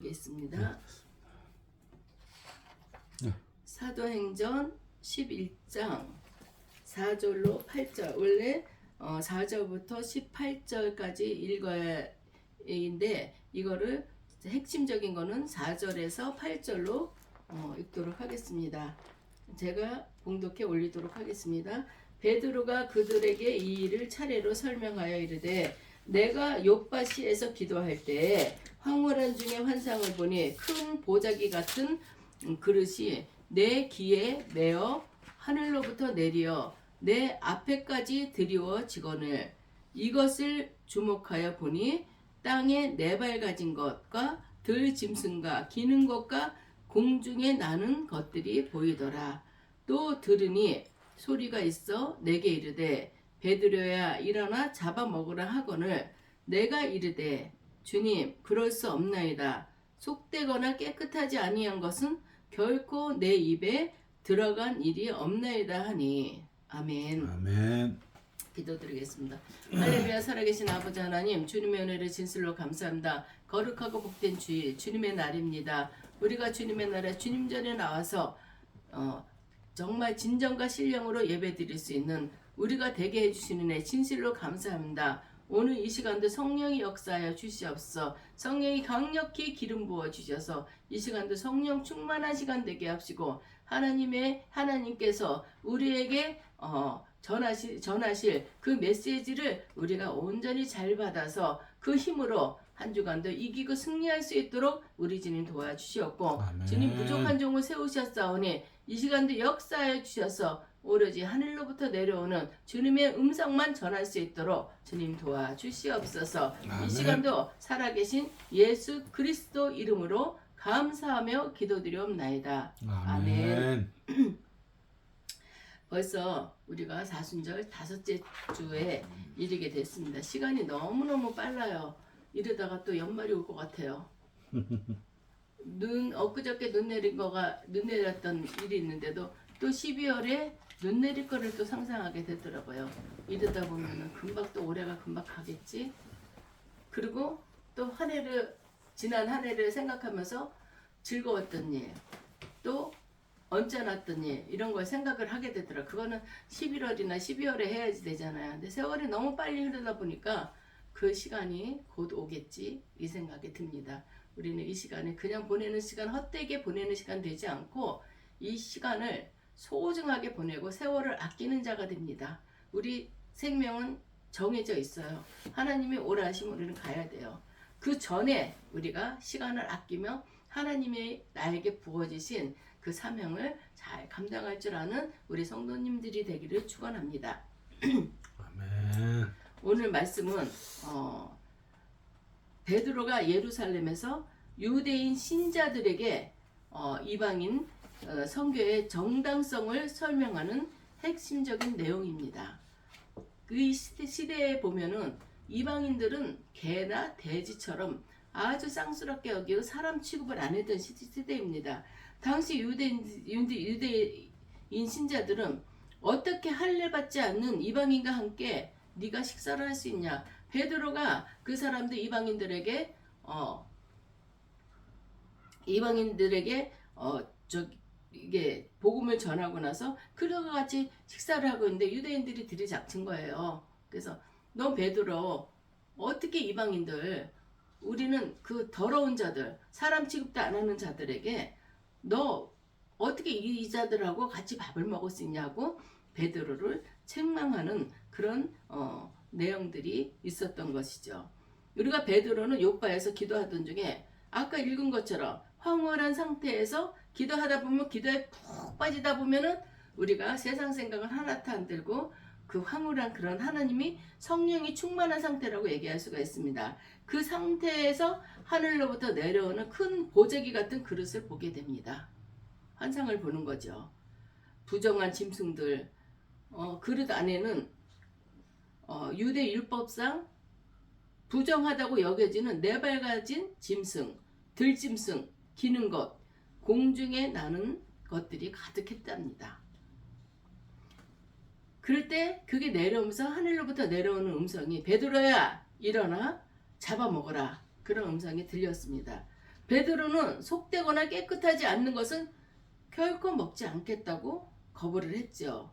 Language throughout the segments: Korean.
겠습니다. 사도행전 11장 4절로 8절. 원래 4절부터 18절까지 읽어야 인데 이거를 핵심적인 거는 4절에서 8절로 읽도록 하겠습니다. 제가 봉독해 올리도록 하겠습니다. 베드로가 그들에게 이 일을 차례로 설명하여 이르되 내가 욥바시에서 기도할 때 황홀한 중에 환상을 보니 큰 보자기 같은 그릇이 내 귀에 매어 하늘로부터 내리어 내 앞에까지 드리워지거늘 이것을 주목하여 보니 땅에 네 발 가진 것과 들 짐승과 기는 것과 공중에 나는 것들이 보이더라. 또 들으니 소리가 있어 내게 이르되 베드로야 일어나 잡아먹으라 하거늘 내가 이르되 주님 그럴 수 없나이다. 속되거나 깨끗하지 아니한 것은 결코 내 입에 들어간 일이 없나이다 하니. 아멘. 아멘. 기도드리겠습니다. 할렐루야. 살아계신 아버지 하나님, 주님의 은혜를 진실로 감사합니다. 거룩하고 복된 주일, 주님의 날입니다. 우리가 주님의 날에 주님 전에 나와서 정말 진정과 신령으로 예배드릴 수 있는 우리가 되게 해주시는 애 진실로 감사합니다. 오늘 이 시간도 성령이 역사하여 주시옵소서. 성령이 강력히 기름 부어 주셔서 이 시간도 성령 충만한 시간 되게 하시고 하나님께서 우리에게 전하실 그 메시지를 우리가 온전히 잘 받아서 그 힘으로 한 주간도 이기고 승리할 수 있도록 우리 주님 도와주시옵고 아멘. 주님 부족한 종을 세우셨사오니 이 시간도 역사하여 주셔서 오로지 하늘로부터 내려오는 주님의 음성만 전할 수 있도록 주님 도와주시옵소서. 아멘. 이 시간도 살아계신 예수 그리스도 이름으로 감사하며 기도드리옵나이다. 아멘. 벌써 우리가 사순절 5째 주에 이르게 됐습니다. 시간이 너무너무 빨라요. 이러다가 또 연말이 올 것 같아요. 엊그저께 눈 내렸던 일이 있는데도 또 12월에 눈 내릴 거를 또 상상하게 되더라고요. 이러다 보면은 금방 또 올해가 금방 가겠지. 그리고 또 지난 한 해를 생각하면서 즐거웠던 일, 또 언짢았던 일 이런 걸 생각을 하게 되더라고요. 그거는 11월이나 12월에 해야지 되잖아요. 근데 세월이 너무 빨리 흐르다 보니까 그 시간이 곧 오겠지 이 생각이 듭니다. 우리는 이 시간을 그냥 보내는 시간, 헛되게 보내는 시간 되지 않고 이 시간을 소중하게 보내고 세월을 아끼는 자가 됩니다. 우리 생명은 정해져 있어요. 하나님이 오라 하시면 우리는 가야 돼요. 그 전에 우리가 시간을 아끼며 하나님이 나에게 부어주신 그 사명을 잘 감당할 줄 아는 우리 성도님들이 되기를 축원합니다. 아멘. 오늘 말씀은 베드로가 예루살렘에서 유대인 신자들에게 이방인 선교의 정당성을 설명하는 핵심적인 내용입니다. 그 시대에 보면은 이방인들은 개나 돼지처럼 아주 쌍스럽게 여기고 사람 취급을 안 했던 시대입니다. 당시 유대인 신자들은 어떻게 할례받지 않는 이방인과 함께 네가 식사를 할 수 있냐. 베드로가 그 사람들 이방인들에게 이게 복음을 전하고 나서 그들과 같이 식사를 하고 있는데 유대인들이 들이닥친 거예요. 그래서 너 베드로 어떻게 이방인들 우리는 그 더러운 자들 사람 취급도 안 하는 자들에게 너 어떻게 이 자들하고 같이 밥을 먹을 수 있냐고 베드로를 책망하는 그런 내용들이 있었던 것이죠. 우리가 베드로는 욥바에서 기도하던 중에 아까 읽은 것처럼 황홀한 상태에서 기도하다 보면 기도에 푹 빠지다 보면은 우리가 세상 생각은 하나도 안 들고 그 황홀한 그런 하나님이 성령이 충만한 상태라고 얘기할 수가 있습니다. 그 상태에서 하늘로부터 내려오는 큰 보자기 같은 그릇을 보게 됩니다. 환상을 보는 거죠. 부정한 짐승들 그릇 안에는 유대 율법상 부정하다고 여겨지는 네 발 가진 짐승, 들짐승, 기는 것, 공중에 나는 것들이 가득했답니다. 그럴 때 그게 내려오면서 하늘로부터 내려오는 음성이 베드로야 일어나 잡아먹어라 그런 음성이 들렸습니다. 베드로는 속되거나 깨끗하지 않는 것은 결코 먹지 않겠다고 거부를 했죠.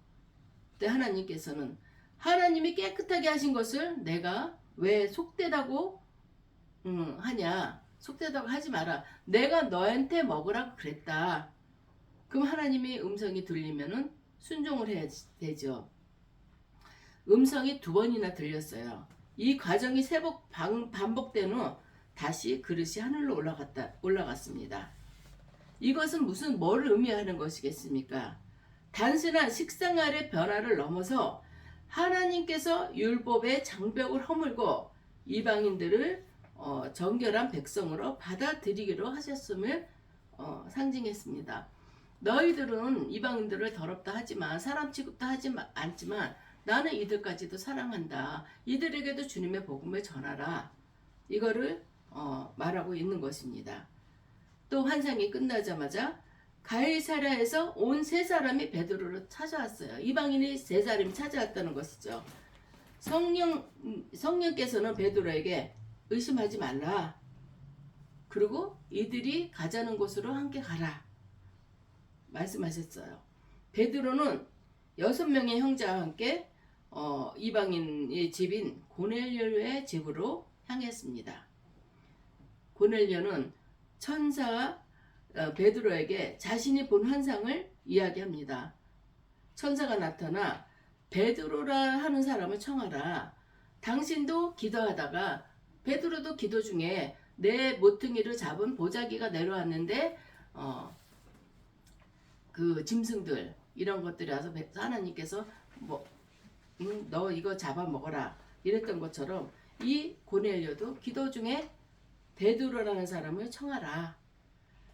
그때 하나님께서는 하나님이 깨끗하게 하신 것을 내가 왜 속되다고 하냐. 속되다고 하지 마라. 내가 너한테 먹으라고 그랬다. 그럼 하나님의 음성이 들리면은 순종을 해야 되죠. 음성이 2번이나 들렸어요. 이 과정이 반복된 후 다시 그릇이 하늘로 올라갔습니다. 이것은 뭐를 의미하는 것이겠습니까? 단순한 식생활의 변화를 넘어서 하나님께서 율법의 장벽을 허물고 이방인들을 정결한 백성으로 받아들이기로 하셨음을 상징했습니다. 너희들은 이방인들을 더럽다 하지만 사람 취급도 하지 않지만 나는 이들까지도 사랑한다. 이들에게도 주님의 복음을 전하라. 이거를 말하고 있는 것입니다. 또 환상이 끝나자마자 가이사랴에서 온 3사람이 베드로를 찾아왔어요. 이방인이 3사람이 찾아왔다는 것이죠. 성령께서는 베드로에게 의심하지 말라. 그리고 이들이 가자는 곳으로 함께 가라. 말씀하셨어요. 베드로는 6명의 형제와 함께 이방인의 집인 고넬료의 집으로 향했습니다. 고넬료는 천사 베드로에게 자신이 본 환상을 이야기합니다. 천사가 나타나 베드로라 하는 사람을 청하라. 당신도 기도하다가 베드로도 기도 중에 내 모퉁이를 잡은 보자기가 내려왔는데 그 짐승들 이런 것들이 와서 하나님께서 너 이거 잡아 먹어라 이랬던 것처럼 이 고넬료도 기도 중에 베드로라는 사람을 청하라.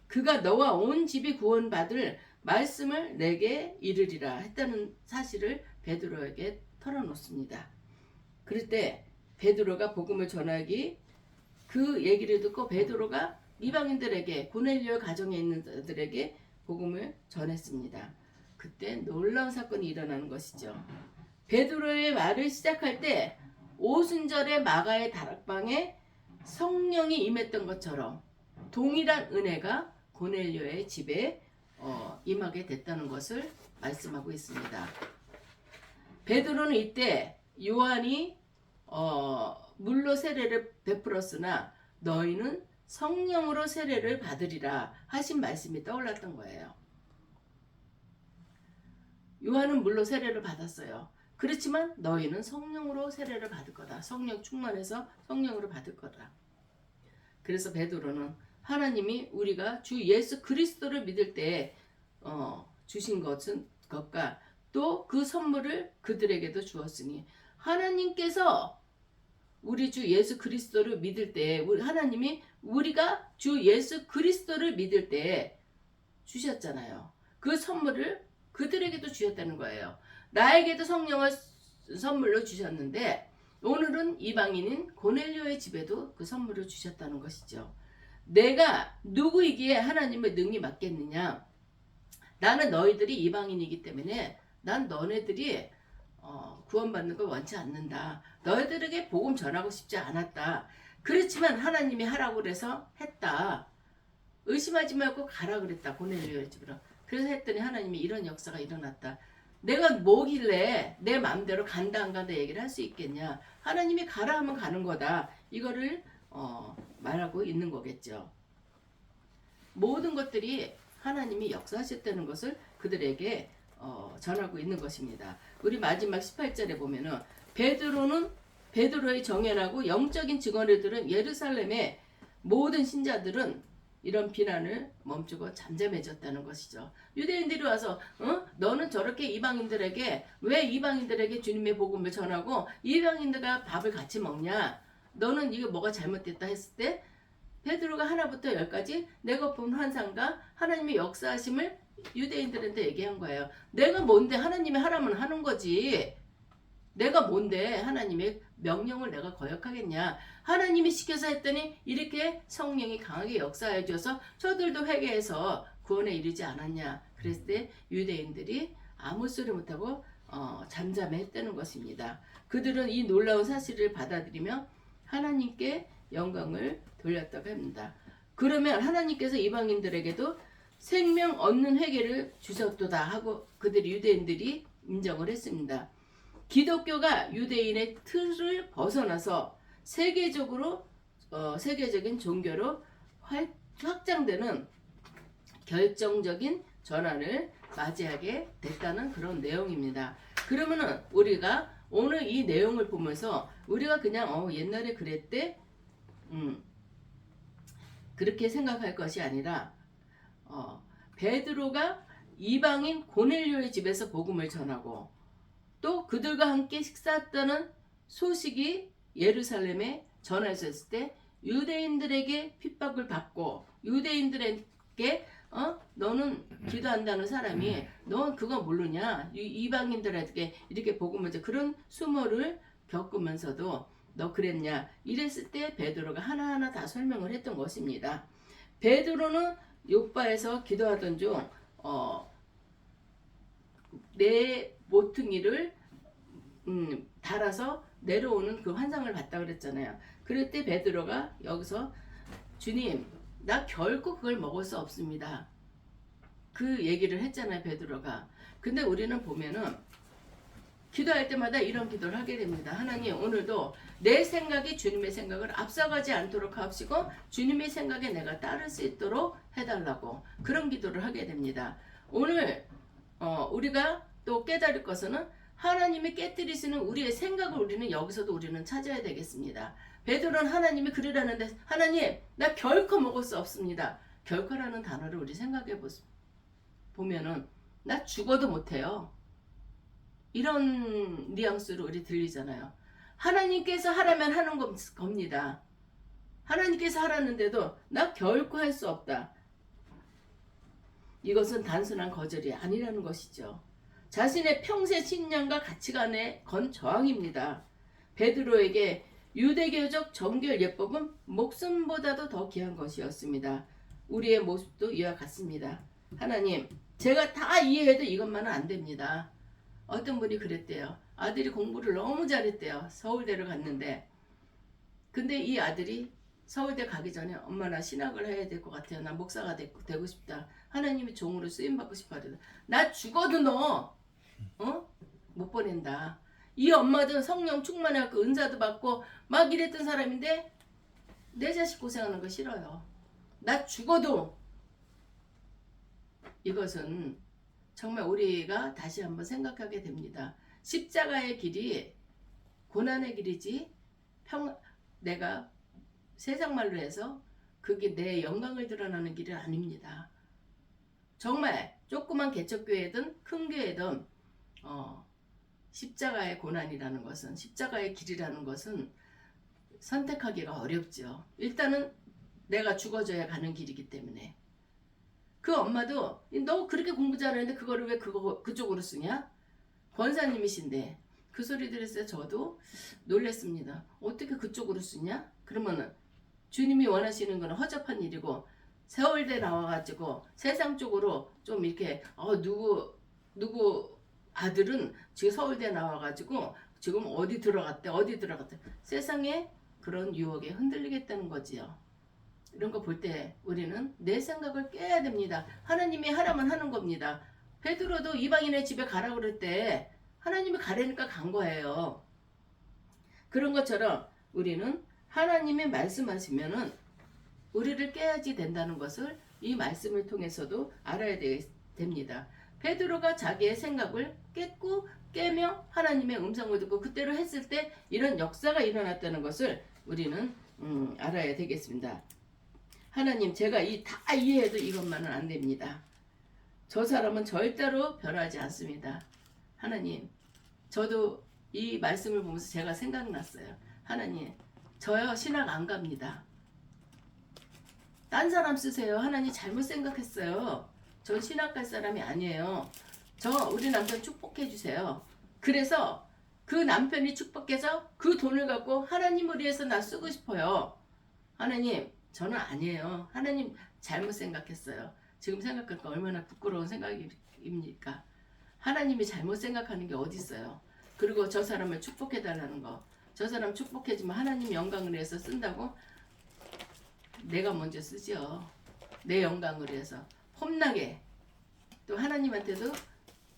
그가 너와 온 집이 구원받을 말씀을 내게 이르리라 했다는 사실을 베드로에게 털어놓습니다. 그럴 때 베드로가 복음을 전하기 그 얘기를 듣고 베드로가 이방인들에게 고넬료 가정에 있는 자들에게 복음을 전했습니다. 그때 놀라운 사건이 일어나는 것이죠. 베드로의 말을 시작할 때 오순절의 마가의 다락방에 성령이 임했던 것처럼 동일한 은혜가 고넬료의 집에 임하게 됐다는 것을 말씀하고 있습니다. 베드로는 이때 요한이 물로 세례를 베풀었으나 너희는 성령으로 세례를 받으리라 하신 말씀이 떠올랐던 거예요. 요한은 물로 세례를 받았어요. 그렇지만 너희는 성령으로 세례를 받을 거다. 성령 충만해서 성령으로 받을 거다. 그래서 베드로는 하나님이 우리가 주 예수 그리스도를 믿을 때 주신 것과 또 그 선물을 그들에게도 주었으니 하나님께서 우리 주 예수 그리스도를 믿을 때 하나님이 우리가 주 예수 그리스도를 믿을 때 주셨잖아요. 그 선물을 그들에게도 주셨다는 거예요. 나에게도 성령을 선물로 주셨는데 오늘은 이방인인 고넬료의 집에도 그 선물을 주셨다는 것이죠. 내가 누구이기에 하나님의 능히 맡겠느냐? 나는 너희들이 이방인이기 때문에 난 너네들이 구원받는 걸 원치 않는다. 너희들에게 복음 전하고 싶지 않았다. 그렇지만 하나님이 하라고 그래서 했다. 의심하지 말고 가라 그랬다. 고넬료의 집으로. 그래서 했더니 하나님이 이런 역사가 일어났다. 내가 뭐길래 내 마음대로 간다 안 간다 얘기를 할 수 있겠냐. 하나님이 가라 하면 가는 거다. 이거를 말하고 있는 거겠죠. 모든 것들이 하나님이 역사하셨다는 것을 그들에게 전하고 있는 것입니다. 우리 마지막 18절에 보면은 베드로의 정연하고 영적인 증언을 들은 예루살렘의 모든 신자들은 이런 비난을 멈추고 잠잠해졌다는 것이죠. 유대인들이 와서 너는 저렇게 이방인들에게 왜 이방인들에게 주님의 복음을 전하고 이방인들과 밥을 같이 먹냐? 너는 이거 뭐가 잘못됐다 했을 때 베드로가 하나부터 10까지 내가 본 환상과 하나님의 역사하심을 유대인들한테 얘기한 거예요. 내가 뭔데 하나님이 하라면 하는 거지. 내가 뭔데 하나님의 명령을 내가 거역하겠냐. 하나님이 시켜서 했더니 이렇게 성령이 강하게 역사해 줘서 저들도 회개해서 구원에 이르지 않았냐. 그랬을 때 유대인들이 아무 소리 못하고 잠잠했다는 것입니다. 그들은 이 놀라운 사실을 받아들이며 하나님께 영광을 돌렸다고 합니다. 그러면 하나님께서 이방인들에게도 생명 얻는 회개를 주셨도다 하고 그들이 유대인들이 인정을 했습니다. 기독교가 유대인의 틀을 벗어나서 세계적인 종교로 확장되는 결정적인 전환을 맞이하게 됐다는 그런 내용입니다. 그러면은 우리가 오늘 이 내용을 보면서 우리가 그냥 옛날에 그랬대 그렇게 생각할 것이 아니라 베드로가 이방인 고넬료의 집에서 복음을 전하고 또 그들과 함께 식사했다는 소식이 예루살렘에 전해졌을 때 유대인들에게 핍박을 받고 유대인들에게 너는 기도한다는 사람이 너 그거 모르냐 이방인들에게 이렇게 복음을 그런 수모를 겪으면서도 너 그랬냐 이랬을 때 베드로가 하나하나 다 설명을 했던 것입니다. 베드로는 요바에서 기도하던 중 내 모퉁이를 달아서 내려오는 그 환상을 봤다 그랬잖아요. 그럴 때 베드로가 여기서 주님 나 결코 그걸 먹을 수 없습니다. 그 얘기를 했잖아요 베드로가. 근데 우리는 보면은 기도할 때마다 이런 기도를 하게 됩니다. 하나님 오늘도 내 생각이 주님의 생각을 앞서가지 않도록 하시고 주님의 생각에 내가 따를 수 있도록 해달라고 그런 기도를 하게 됩니다. 오늘 우리가 또 깨달을 것은 하나님이 깨뜨리시는 우리의 생각을 우리는 여기서도 우리는 찾아야 되겠습니다. 베드로는 하나님이 그러라는데 하나님 나 결코 먹을 수 없습니다. 결코라는 단어를 우리 생각해 보면은 나 죽어도 못해요. 이런 뉘앙스로 우리 들리잖아요. 하나님께서 하라면 하는 겁니다. 하나님께서 하라는데도 나 결코 할 수 없다. 이것은 단순한 거절이 아니라는 것이죠. 자신의 평생 신념과 가치관에 건 저항입니다. 베드로에게 유대교적 정결 예법은 목숨보다도 더 귀한 것이었습니다. 우리의 모습도 이와 같습니다. 하나님, 제가 다 이해해도 이것만은 안 됩니다. 어떤 분이 그랬대요. 아들이 공부를 너무 잘했대요. 서울대를 갔는데. 근데 이 아들이 서울대 가기 전에 엄마 나 신학을 해야 될 것 같아요. 나 목사가 되고 싶다. 하나님의 종으로 쓰임받고 싶어 하더라. 나 죽어도 너 못 보낸다. 이 엄마도 성령 충만해갖고 은사도 받고 막 이랬던 사람인데 내 자식 고생하는 거 싫어요. 나 죽어도. 이것은 정말 우리가 다시 한번 생각하게 됩니다. 십자가의 길이 고난의 길이지 내가 세상 말로 해서 그게 내 영광을 드러나는 길은 아닙니다. 정말 조그만 개척교회든 큰 교회든 십자가의 고난이라는 것은 십자가의 길이라는 것은 선택하기가 어렵죠. 일단은 내가 죽어져야 가는 길이기 때문에. 그 엄마도 너 그렇게 공부 잘하는데 그거를 왜 그쪽으로 쓰냐? 권사님이신데 그 소리 들었을 때 저도 놀랬습니다. 어떻게 그쪽으로 쓰냐? 그러면은 주님이 원하시는 거는 허접한 일이고 서울대 나와가지고 세상 쪽으로 좀 이렇게 누구 아들은 지금 서울대 나와가지고 지금 어디 들어갔대 세상에 그런 유혹에 흔들리겠다는 거지요. 이런 거 볼 때 우리는 내 생각을 깨야 됩니다. 하나님이 하라면 하는 겁니다. 베드로도 이방인의 집에 가라고 그럴 때 하나님이 가라니까 간 거예요. 그런 것처럼 우리는 하나님이 말씀하시면은 우리를 깨야지 된다는 것을 이 말씀을 통해서도 알아야 됩니다. 베드로가 자기의 생각을 깨며 하나님의 음성을 듣고 그때로 했을 때 이런 역사가 일어났다는 것을 우리는 알아야 되겠습니다. 하나님 제가 다 이해해도 이것만은 안 됩니다. 저 사람은 절대로 변하지 않습니다. 하나님 저도 이 말씀을 보면서 제가 생각났어요. 하나님 저요 신학 안 갑니다. 딴 사람 쓰세요. 하나님 잘못 생각했어요. 전 신학 갈 사람이 아니에요. 우리 남편 축복해 주세요. 그래서 그 남편이 축복해서 그 돈을 갖고 하나님을 위해서 나 쓰고 싶어요. 하나님 저는 아니에요. 하나님 잘못 생각했어요. 지금 생각하니까 얼마나 부끄러운 생각입니까? 하나님이 잘못 생각하는 게 어디 있어요. 그리고 저 사람을 축복해 달라는 거. 저 사람 축복해주면 하나님 영광을 위해서 쓴다고? 내가 먼저 쓰죠. 내 영광을 위해서 험나게 또 하나님한테도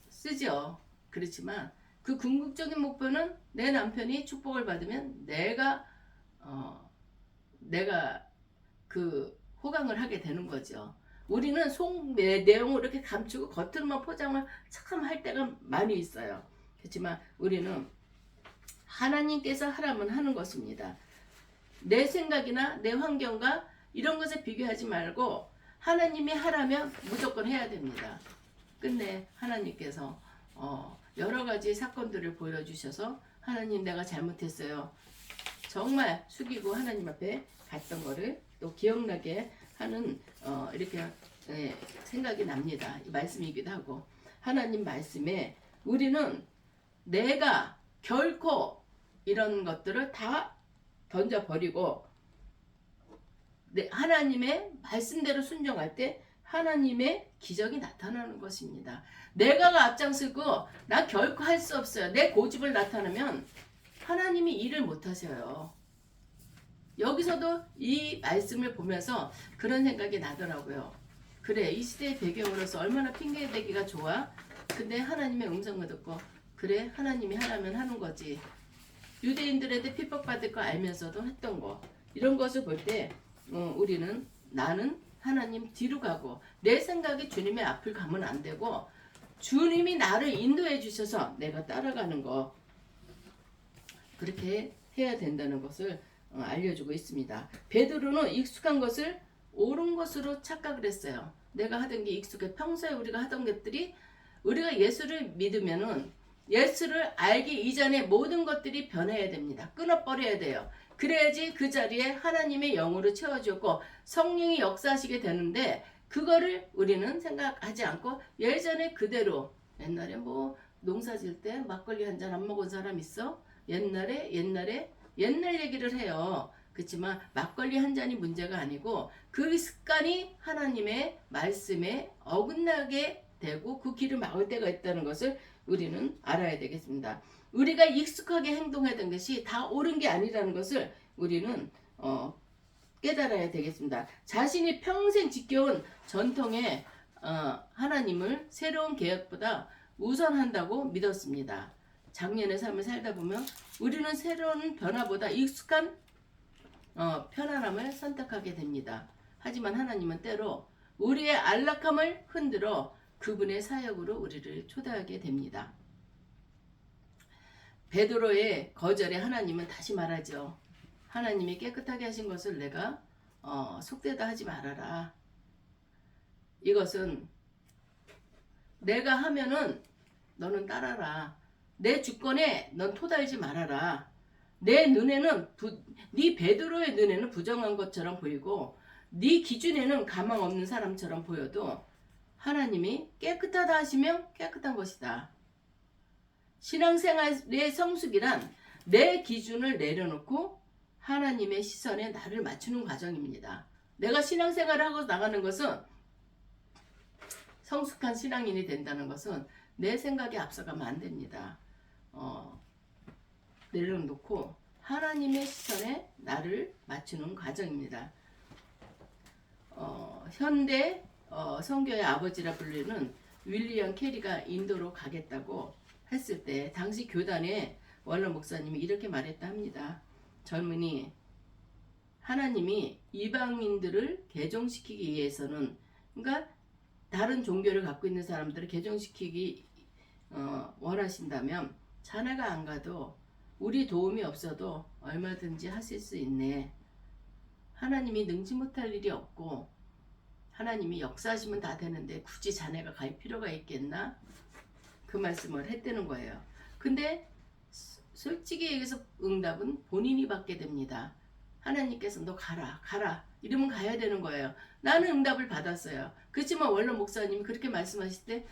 쓰죠. 그렇지만 그 궁극적인 목표는 내 남편이 축복을 받으면 내가 그 호강을 하게 되는 거죠. 우리는 내용을 이렇게 감추고 겉으로만 포장을 참 할 때가 많이 있어요. 그렇지만 우리는 하나님께서 하라면 하는 것입니다. 내 생각이나 내 환경과 이런 것에 비교하지 말고 하나님이 하라면 무조건 해야 됩니다. 끝내 하나님께서 여러 가지 사건들을 보여주셔서 하나님 내가 잘못했어요. 정말 숙이고 하나님 앞에 갔던 거를 또 기억나게 하는 이렇게 생각이 납니다. 이 말씀이기도 하고 하나님 말씀에 우리는 내가 결코 이런 것들을 다 던져버리고 하나님의 말씀대로 순종할 때 하나님의 기적이 나타나는 것입니다. 내가 앞장서고 나 결코 할 수 없어요. 내 고집을 나타내면 하나님이 일을 못하셔요. 여기서도 이 말씀을 보면서 그런 생각이 나더라고요. 그래, 이 시대의 배경으로서 얼마나 핑계대기가 좋아. 근데 하나님의 음성을 듣고 그래, 하나님이 하라면 하는 거지. 유대인들한테 핍박받을 거 알면서도 했던 거, 이런 것을 볼 때 나는 하나님 뒤로 가고 내 생각이 주님의 앞을 가면 안 되고 주님이 나를 인도해 주셔서 내가 따라가는 거, 그렇게 해야 된다는 것을 알려주고 있습니다. 베드로는 익숙한 것을 옳은 것으로 착각을 했어요. 내가 하던 게 익숙해. 평소에 우리가 하던 것들이, 우리가 예수를 믿으면은 예수를 알기 이전에 모든 것들이 변해야 됩니다. 끊어버려야 돼요. 그래야지 그 자리에 하나님의 영으로 채워주고 성령이 역사하시게 되는데, 그거를 우리는 생각하지 않고 예전에 그대로, 옛날에 뭐 농사 질 때 막걸리 한 잔 안 먹은 사람 있어? 옛날 얘기를 해요. 그렇지만 막걸리 한 잔이 문제가 아니고 그 습관이 하나님의 말씀에 어긋나게 되고 그 길을 막을 때가 있다는 것을 우리는 알아야 되겠습니다. 우리가 익숙하게 행동하던 것이 다 옳은 게 아니라는 것을 우리는 깨달아야 되겠습니다. 자신이 평생 지켜온 전통의 하나님을 새로운 계획보다 우선한다고 믿었습니다. 작년의 삶을 살다 보면 우리는 새로운 변화보다 익숙한 편안함을 선택하게 됩니다. 하지만 하나님은 때로 우리의 안락함을 흔들어 그분의 사역으로 우리를 초대하게 됩니다. 베드로의 거절에 하나님은 다시 말하죠. 하나님이 깨끗하게 하신 것을 내가 속되다 하지 말아라. 이것은 내가 하면은 너는 따라라. 내 주권에 넌 토달지 말아라. 내 눈에는 네 베드로의 눈에는 부정한 것처럼 보이고 네 기준에는 가망 없는 사람처럼 보여도 하나님이 깨끗하다 하시면 깨끗한 것이다. 신앙생활의 성숙이란 내 기준을 내려놓고 하나님의 시선에 나를 맞추는 과정입니다. 내가 신앙생활을 하고 나가는 것은, 성숙한 신앙인이 된다는 것은 내 생각에 앞서가면 안 됩니다. 내려놓고 하나님의 시선에 나를 맞추는 과정입니다. 현대 선교의 아버지라 불리는 윌리엄 캐리가 인도로 가겠다고 했을 때 당시 교단의 원로 목사님이 이렇게 말했다 합니다. 젊은이, 하나님이 이방인들을 개종시키기 위해서는, 그러니까 다른 종교를 갖고 있는 사람들을 개종시키기 원하신다면 자네가 안 가도 우리 도움이 없어도 얼마든지 하실 수 있네. 하나님이 능지 못할 일이 없고 하나님이 역사하시면 다 되는데 굳이 자네가 갈 필요가 있겠나? 그 말씀을 했다는 거예요. 근데 솔직히 얘기해서 응답은 본인이 받게 됩니다. 하나님께서 너 가라 이러면 가야 되는 거예요. 나는 응답을 받았어요. 그렇지만 원로 목사님이 그렇게 말씀하실 때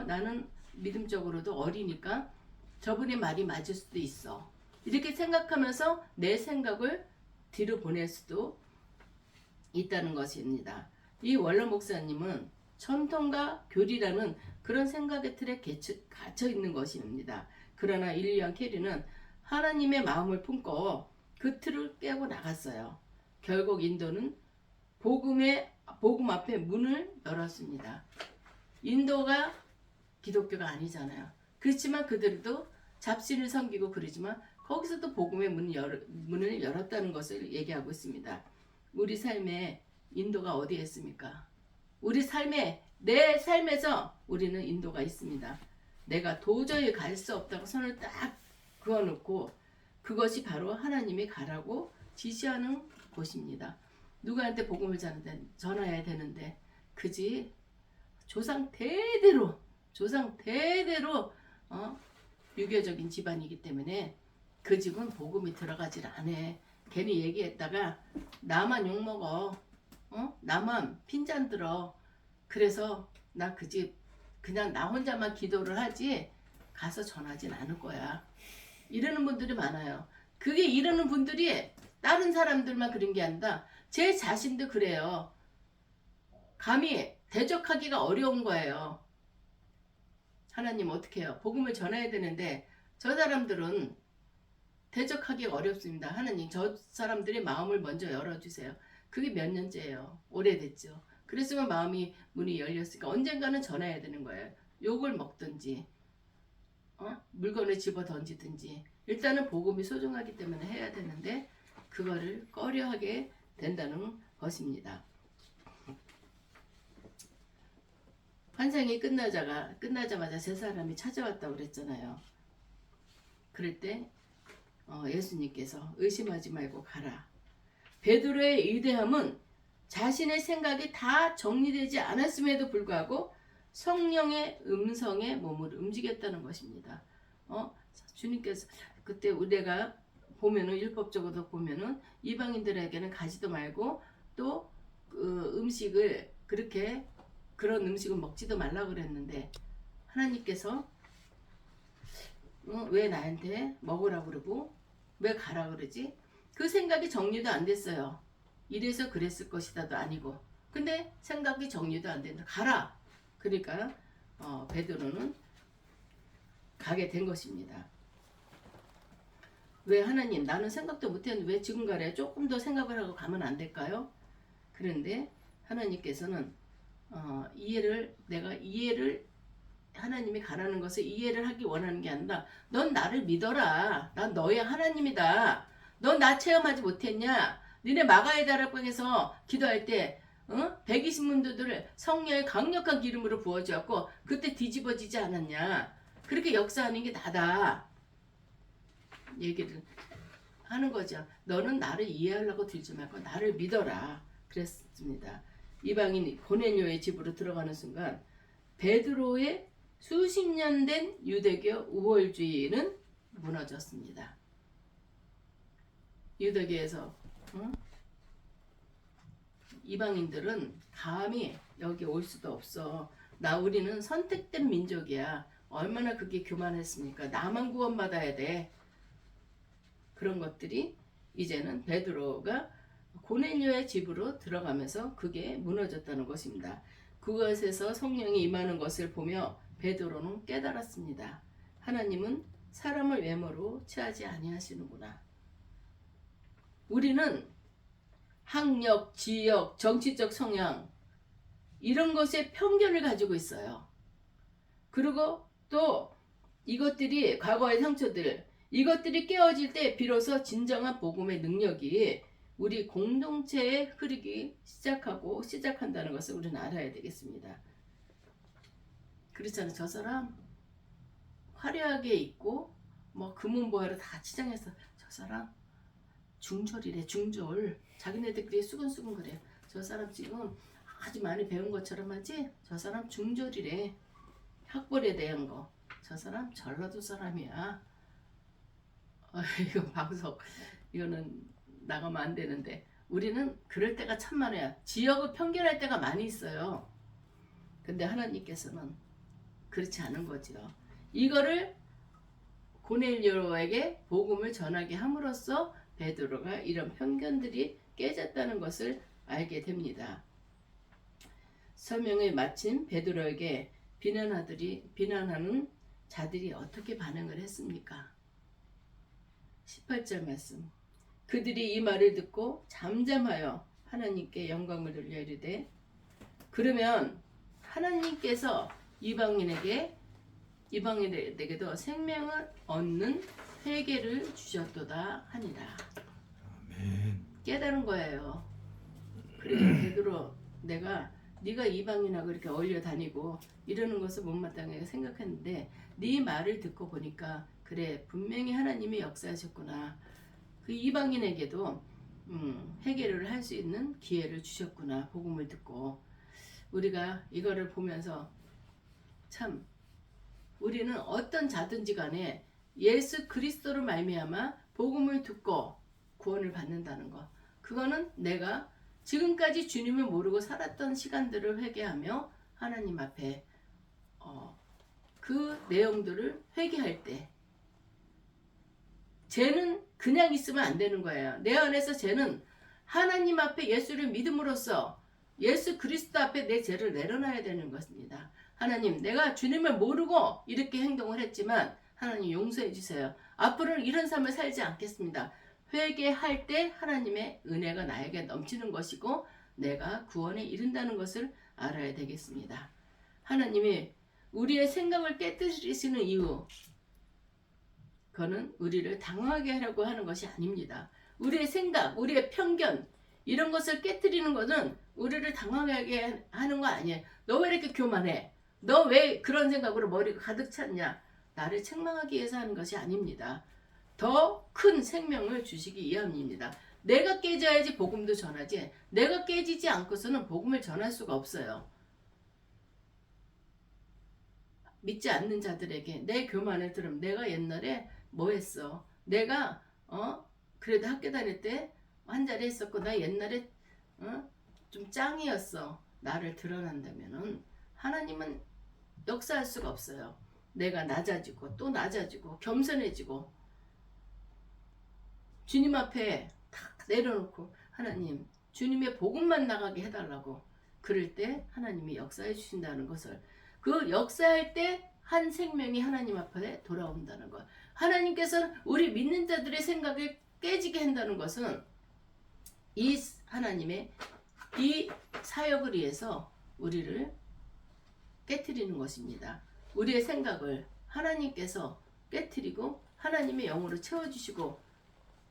나는 믿음적으로도 어리니까 저분의 말이 맞을 수도 있어, 이렇게 생각하면서 내 생각을 뒤로 보낼 수도 있다는 것입니다. 이 원로 목사님은 전통과 교리라는 그런 생각의 틀에 갇혀 있는 것입니다. 그러나 윌리엄 캐리는 하나님의 마음을 품고 그 틀을 깨고 나갔어요. 결국 인도는 복음 앞에 문을 열었습니다. 인도가 기독교가 아니잖아요. 그렇지만 그들도 잡신을 섬기고 그러지만 거기서도 복음의 문을 열었다는 것을 얘기하고 있습니다. 우리 삶에 인도가 어디에 있습니까? 우리 삶에, 내 삶에서 우리는 인도가 있습니다. 내가 도저히 갈 수 없다고 손을 딱 그어놓고 그것이 바로 하나님이 가라고 지시하는 곳입니다. 누구한테 복음을 전해야 되는데 그지? 조상 대대로 유교적인 집안이기 때문에 그 집은 복음이 들어가질 않아. 괜히 얘기했다가 나만 욕먹어. 나만 핀잔 들어. 그래서 나 그 집 그냥 나 혼자만 기도를 하지 가서 전하진 않을 거야. 이러는 분들이 많아요. 그게 이러는 분들이 다른 사람들만 그런 게 아니라 제 자신도 그래요. 감히 대적하기가 어려운 거예요. 하나님 어떻게 해요? 복음을 전해야 되는데 저 사람들은 대적하기가 어렵습니다. 하나님 저 사람들의 마음을 먼저 열어주세요. 그게 몇 년째예요. 오래됐죠. 그랬으면 문이 열렸으니까 언젠가는 전해야 되는 거예요. 욕을 먹든지 물건을 집어 던지든지 일단은 복음이 소중하기 때문에 해야 되는데 그거를 꺼려하게 된다는 것입니다. 환상이 끝나자마자 세 사람이 찾아왔다고 그랬잖아요. 그럴 때 예수님께서 의심하지 말고 가라. 베드로의 위대함은 자신의 생각이 다 정리되지 않았음에도 불구하고 성령의 음성에 몸을 움직였다는 것입니다. 주님께서 그때 우리가 보면은 율법적으로 보면은 이방인들에게는 가지도 말고 또 음식을 그런 음식을 먹지도 말라고 그랬는데 하나님께서 왜 나한테 먹으라고 그러고 왜 가라 그러지? 그 생각이 정리도 안 됐어요. 이래서 그랬을 것이다도 아니고 근데 생각이 정리도 안 된다. 가라. 그러니까 베드로는 가게 된 것입니다. 왜 하나님 나는 생각도 못했는데 왜 지금 가래? 조금 더 생각을 하고 가면 안 될까요? 그런데 하나님께서는 내가 이해를 하나님이 가라는 것을 이해를 하기 원하는 게 아니라 넌 나를 믿어라. 난 너의 하나님이다. 넌 나 체험하지 못했냐? 니네 마가에다락방에서 기도할 때 120문도들을 성령의 강력한 기름으로 부어주었고 그때 뒤집어지지 않았냐? 그렇게 역사하는 게 나다. 얘기를 하는 거죠. 너는 나를 이해하려고 들지 말고 나를 믿어라. 그랬습니다. 이방인 고넬료의 집으로 들어가는 순간 베드로의 수십 년 된 유대교 우월주의는 무너졌습니다. 유대교에서 이방인들은 감히 여기 올 수도 없어. 우리는 선택된 민족이야. 얼마나 그게 교만했습니까? 나만 구원받아야 돼. 그런 것들이 이제는 베드로가 고넬료의 집으로 들어가면서 그게 무너졌다는 것입니다. 그것에서 성령이 임하는 것을 보며 베드로는 깨달았습니다. 하나님은 사람을 외모로 취하지 아니하시는구나. 우리는 학력, 지역, 정치적 성향 이런 것에 편견을 가지고 있어요. 그리고 또 이것들이 과거의 상처들 이것들이 깨어질 때 비로소 진정한 복음의 능력이 우리 공동체에 흐르기 시작한다는 것을 우리는 알아야 되겠습니다. 그렇잖아요. 저 사람 화려하게 입고 금은보화로 다 치장해서 저 사람 중졸이래. 중졸. 자기네들끼리 수근수근 그래. 저 사람 지금 아주 많이 배운 것처럼 하지? 저 사람 중졸이래. 학벌에 대한 거. 저 사람 전라도 사람이야. 이거 방송 이거는 나가면 안 되는데 우리는 그럴 때가 참 많아요. 지역을 편견할 때가 많이 있어요. 근데 하나님께서는 그렇지 않은 거죠. 이거를 고넬료에게 복음을 전하게 함으로써 베드로가 이런 편견들이 깨졌다는 것을 알게 됩니다. 설명을 마친 베드로에게 비난하는 자들이 어떻게 반응을 했습니까? 18절 말씀. 그들이 이 말을 듣고 잠잠하여 하나님께 영광을 돌려 이르되 그러면 하나님께서 이방인에게도 생명을 얻는 회개를 주셨도다 하니라. 아멘. 깨달은 거예요. 그래 베드로 내가 네가 이방인하고 이렇게 어울려 다니고 이러는 것을 못마땅하게 생각했는데 네 말을 듣고 보니까 그래 분명히 하나님이 역사하셨구나. 그 이방인에게도 회개를 할 수 있는 기회를 주셨구나. 복음을 듣고 우리가 이거를 보면서 참 우리는 어떤 자든지 간에 예수 그리스도로 말미암아 복음을 듣고 구원을 받는다는 것. 그거는 내가 지금까지 주님을 모르고 살았던 시간들을 회개하며 하나님 앞에 그 내용들을 회개할 때 죄는 그냥 있으면 안 되는 거예요. 내 안에서 죄는 하나님 앞에 예수를 믿음으로써 예수 그리스도 앞에 내 죄를 내려놔야 되는 것입니다. 하나님, 내가 주님을 모르고 이렇게 행동을 했지만 하나님 용서해 주세요. 앞으로는 이런 삶을 살지 않겠습니다. 회개할 때 하나님의 은혜가 나에게 넘치는 것이고 내가 구원에 이른다는 것을 알아야 되겠습니다. 하나님이 우리의 생각을 깨뜨리시는 이유, 그거는 우리를 당황하게 하려고 하는 것이 아닙니다. 우리의 생각, 우리의 편견 이런 것을 깨뜨리는 것은 우리를 당황하게 하는 거 아니에요. 너 왜 이렇게 교만해? 너 왜 그런 생각으로 머리가 가득 찼냐? 나를 책망하기 위해서 하는 것이 아닙니다. 더 큰 생명을 주시기 위함입니다. 내가 깨져야지 복음도 전하지 내가 깨지지 않고서는 복음을 전할 수가 없어요. 믿지 않는 자들에게 내 교만을 들으면 내가 옛날에 뭐 했어? 내가 그래도 학교 다닐 때 한 자리 했었고 나 옛날에 좀 짱이었어. 나를 드러난다면은 하나님은 역사할 수가 없어요. 내가 낮아지고 또 낮아지고 겸손해지고 주님 앞에 탁 내려놓고 하나님 주님의 복음만 나가게 해달라고 그럴 때 하나님이 역사해 주신다는 것을 그 역사할 때 한 생명이 하나님 앞에 돌아온다는 것. 하나님께서는 우리 믿는 자들의 생각을 깨지게 한다는 것은 이 하나님의 이 사역을 위해서 우리를 깨트리는 것입니다. 우리의 생각을 하나님께서 깨트리고 하나님의 영으로 채워주시고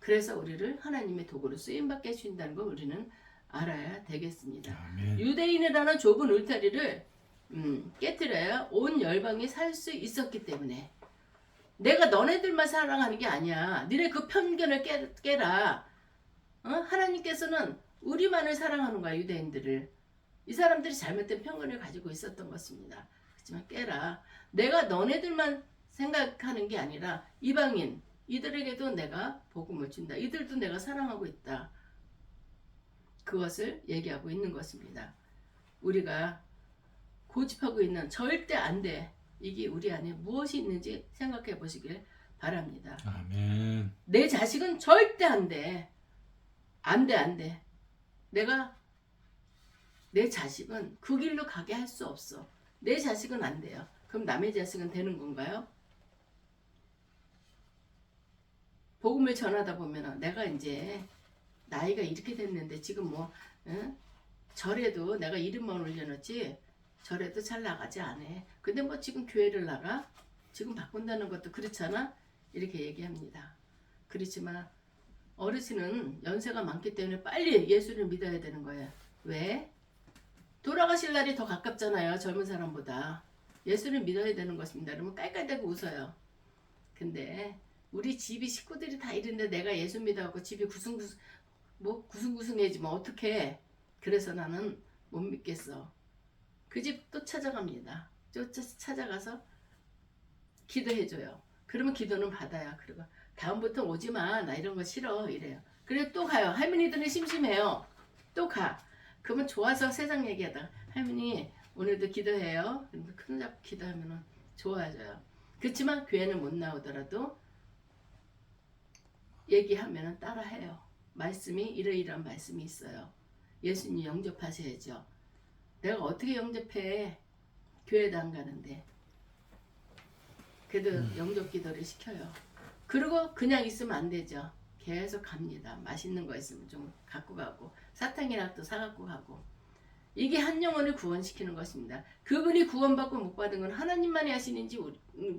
그래서 우리를 하나님의 도구로 쓰임받게 해주신다는 걸 우리는 알아야 되겠습니다. 아멘. 유대인이라는 좁은 울타리를 깨트려야 온 열방이 살 수 있었기 때문에 내가 너네들만 사랑하는 게 아니야. 너네 그 편견을 깨라. 하나님께서는 우리만을 사랑하는 거야. 유대인들을. 이 사람들이 잘못된 편견을 가지고 있었던 것입니다. 그렇지만 깨라. 내가 너네들만 생각하는 게 아니라 이방인 이들에게도 내가 복음을 준다. 이들도 내가 사랑하고 있다. 그것을 얘기하고 있는 것입니다. 우리가 고집하고 있는 절대 안 돼. 이게 우리 안에 무엇이 있는지 생각해 보시길 바랍니다. 아멘. 내 자식은 절대 안 돼. 안 돼, 안 돼. 내가 내 자식은 그 길로 가게 할 수 없어. 내 자식은 안 돼요. 그럼 남의 자식은 되는 건가요? 복음을 전하다 보면 내가 이제 나이가 이렇게 됐는데 지금 뭐 절에도 내가 이름만 올려놓지 절에도 잘 나가지 않아. 근데 뭐 지금 교회를 나가? 지금 바꾼다는 것도 그렇잖아? 이렇게 얘기합니다. 그렇지만 어르신은 연세가 많기 때문에 빨리 예수를 믿어야 되는 거예요. 왜? 돌아가실 날이 더 가깝잖아요. 젊은 사람보다. 예수를 믿어야 되는 것입니다. 그러면 깔깔대고 웃어요. 근데 우리 집이 식구들이 다 이런데 내가 예수 믿어갖고 집이 구승구승해지면 어떡해. 그래서 나는 못 믿겠어. 그 집 또 찾아갑니다. 찾아가서 기도해줘요. 그러면 기도는 받아요. 그리고 다음부터 오지마. 나 이런 거 싫어. 이래요. 그래 또 가요. 할머니들은 심심해요. 또 가. 그러면 좋아서 세상 얘기하다가 할머니 오늘도 기도해요. 큰 잡고 기도하면 좋아져요. 그렇지만 교회는 못 나오더라도 얘기하면 따라해요. 말씀이 이러이러한 말씀이 있어요. 예수님 영접하셔야죠. 내가 어떻게 영접해? 교회도 안 가는데. 그래도 영접 기도를 시켜요. 그리고 그냥 있으면 안 되죠. 계속 갑니다. 맛있는 거 있으면 좀 갖고 가고 사탕이라도 사갖고 가고. 이게 한 영혼을 구원시키는 것입니다. 그분이 구원받고 못 받은 건 하나님만이 하시는지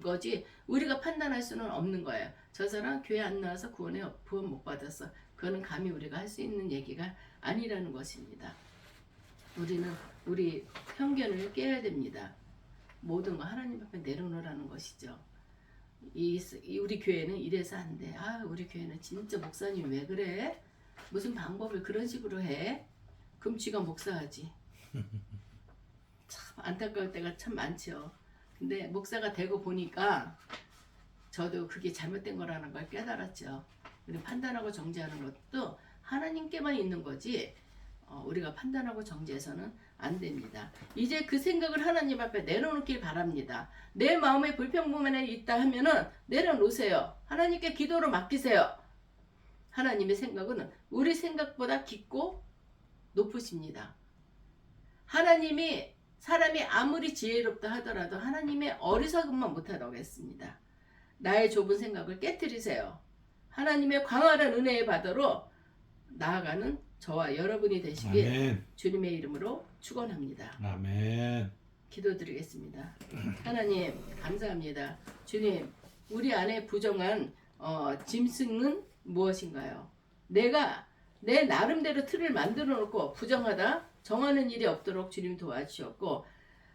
거지 우리가 판단할 수는 없는 거예요. 저 사람 교회 안 나와서 구원 못 받았어. 그거는 감히 우리가 할 수 있는 얘기가 아니라는 것입니다. 우리는 우리 편견을 깨야 됩니다. 모든 거 하나님 앞에 내려놓으라는 것이죠. 우리 교회는 이래서 안 돼. 우리 교회는 진짜 목사님 왜 그래? 무슨 방법을 그런 식으로 해? 그럼 쥐가 목사하지. 참 안타까울 때가 참 많죠. 근데 목사가 되고 보니까 저도 그게 잘못된 거라는 걸 깨달았죠. 우리 판단하고 정죄하는 것도 하나님께만 있는 거지 우리가 판단하고 정죄해서는 안 됩니다. 이제 그 생각을 하나님 앞에 내려놓길 바랍니다. 내 마음에 불평불만이 있다 하면은 내려놓으세요. 하나님께 기도로 맡기세요. 하나님의 생각은 우리 생각보다 깊고 높으십니다. 하나님이 사람이 아무리 지혜롭다 하더라도 하나님의 어리석음만 못하다고 했습니다. 나의 좁은 생각을 깨트리세요. 하나님의 광활한 은혜의 바다로 나아가는 저와 여러분이 되시길 아멘. 주님의 이름으로 축원합니다. 아멘. 기도드리겠습니다. 하나님 감사합니다. 주님 우리 안에 부정한 짐승은 무엇인가요? 내가 내 나름대로 틀을 만들어 놓고 부정하다 정하는 일이 없도록 주님 도와주셨고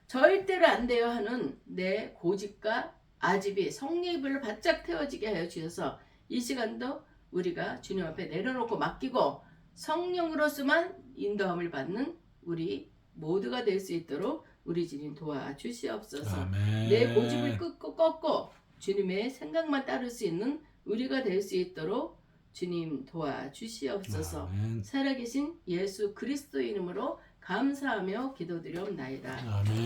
절대로 안 돼요 하는 내 고집과 아집이 성령불로 바짝 태워지게 하여 주셔서 이 시간도 우리가 주님 앞에 내려놓고 맡기고 성령으로서만 인도함을 받는 우리 모두가 될 수 있도록 우리 주님 도와주시옵소서. 아멘. 내 고집을 꺾고 주님의 생각만 따를 수 있는 우리가 될 수 있도록 주님 도와주시옵소서. 아멘. 살아계신 예수 그리스도 이름으로 감사하며 기도드리옵나이다. 아멘.